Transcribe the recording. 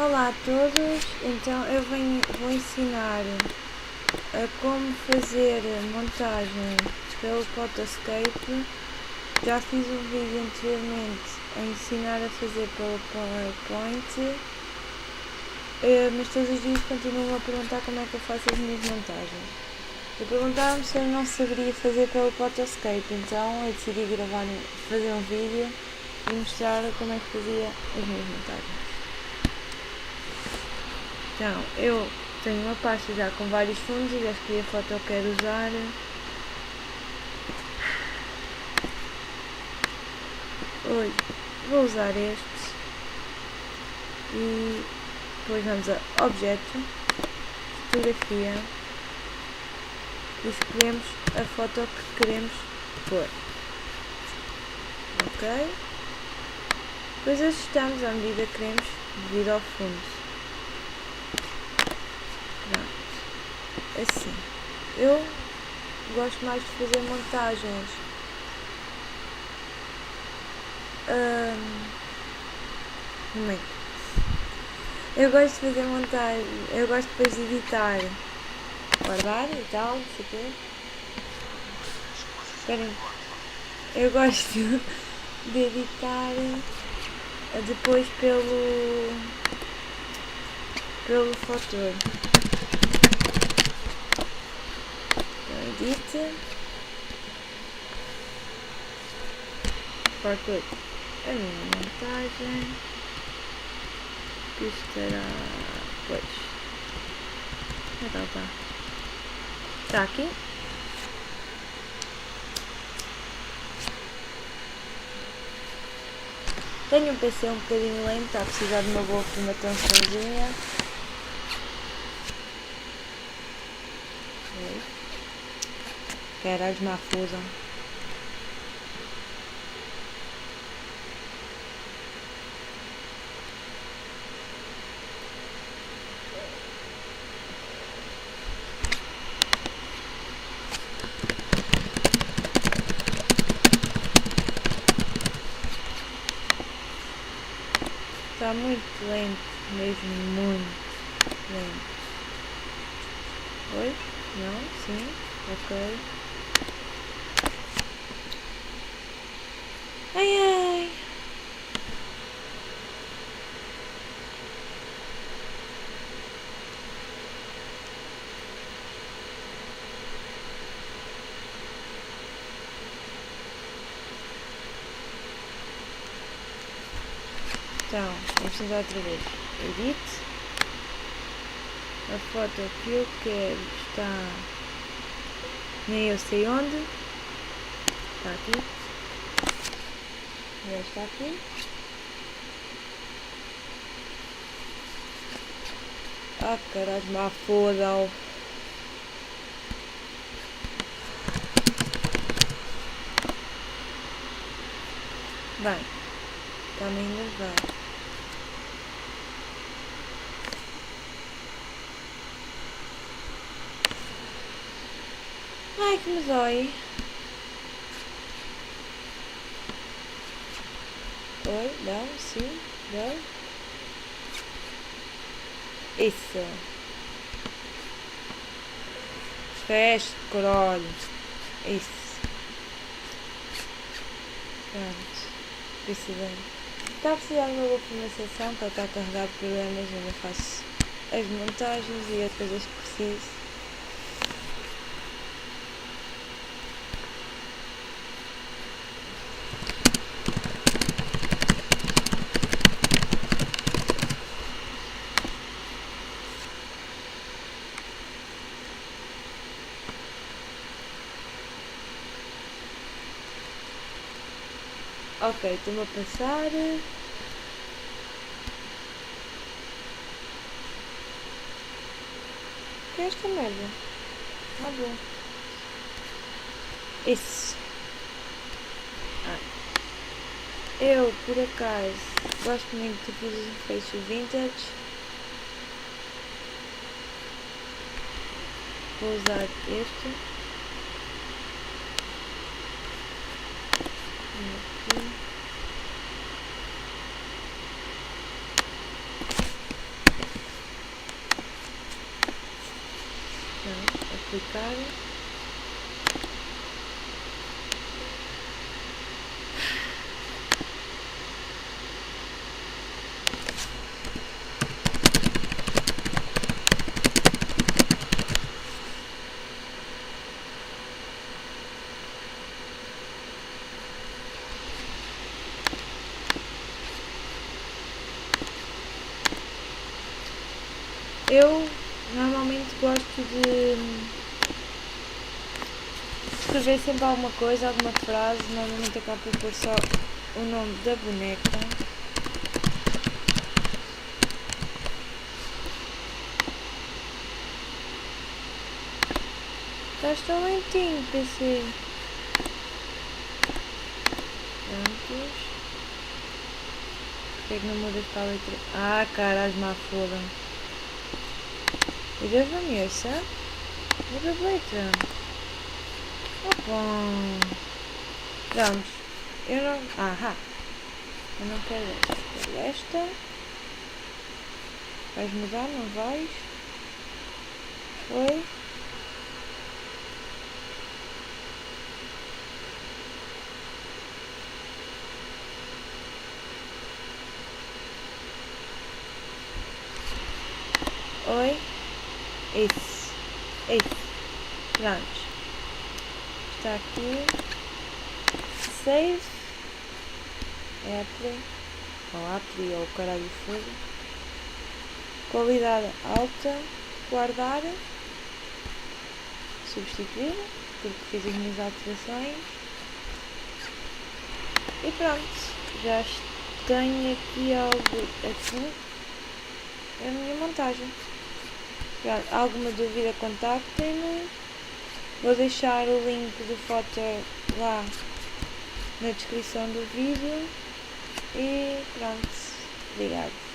Olá a todos, então eu vou ensinar a como fazer montagem pelo Photoscape. Já fiz um vídeo anteriormente a ensinar a fazer pelo PowerPoint, mas todos os dias continuam a perguntar como é que eu faço as minhas montagens. E perguntaram-me se eu não saberia fazer pelo Photoscape, então eu decidi fazer um vídeo e mostrar como é que fazia as minhas montagens. Então, eu tenho uma pasta já com vários fundos, já escolhi a foto que eu quero usar. Hoje vou usar este e depois vamos a Objeto, Fotografia e escolhemos a foto que queremos pôr. Ok? Depois ajustamos à medida que queremos devido ao fundo. Assim, eu gosto mais de fazer montagens eu gosto de fazer montagem, eu gosto depois de editar, guardar e tal, não sei o quê. Esperem, eu gosto de editar depois pelo Photor. Edit, Photor, a minha montagem, que estará, pois, está aqui. Tenho um PC um bocadinho lento, está a precisar de uma boa formataçãozinha. Caralho, me afusam. Está muito lento, mesmo muito lento. Oi? Não? Sim? Ok. Ai ai! Então, vamos tentar outra vez. Edit. A foto que eu quero está nem eu sei onde. Está aqui. Já está aqui. Ah, caralho, má foda. Bem, está-me a enervar. Ai, que me dói. Oi, não, sim, não. Isso. Feche, caralho. Isso. Pronto. Precisando. Está a precisar de uma boa formatação para estar carregado de programas onde eu faço as montagens e as coisas que preciso. Ok, estou-me a passar. Que é esta merda? Ah, bom. Isso. Eu, por acaso, gosto muito de fazer efeitos vintage. Vou usar este. Aqui. explicar. Eu normalmente gosto de escrever sempre alguma coisa, alguma frase, normalmente acabo por pôr só o nome da boneca. Estás tão lentinho, PC. Prontos. Porquê que não mudas para a letra? Ah, caralho, má foda. E Deus não me ouça. Muda a letra. Bom. Vamos. Eu não... Ahá. Eu não quero esta. Quero esta. Vais mudar, não vais? Foi. Oi. Isso. Isso. Pronto. Está aqui. Save. Apple. Ou Apple ou caralho fogo. Qualidade alta. Guardar. Substituir. Porque fiz as minhas alterações. E pronto. Já tenho aqui algo assim. É a minha montagem. Pronto, alguma dúvida, contactem-me. Vou deixar o link do Flutter lá na descrição do vídeo. E pronto, obrigado.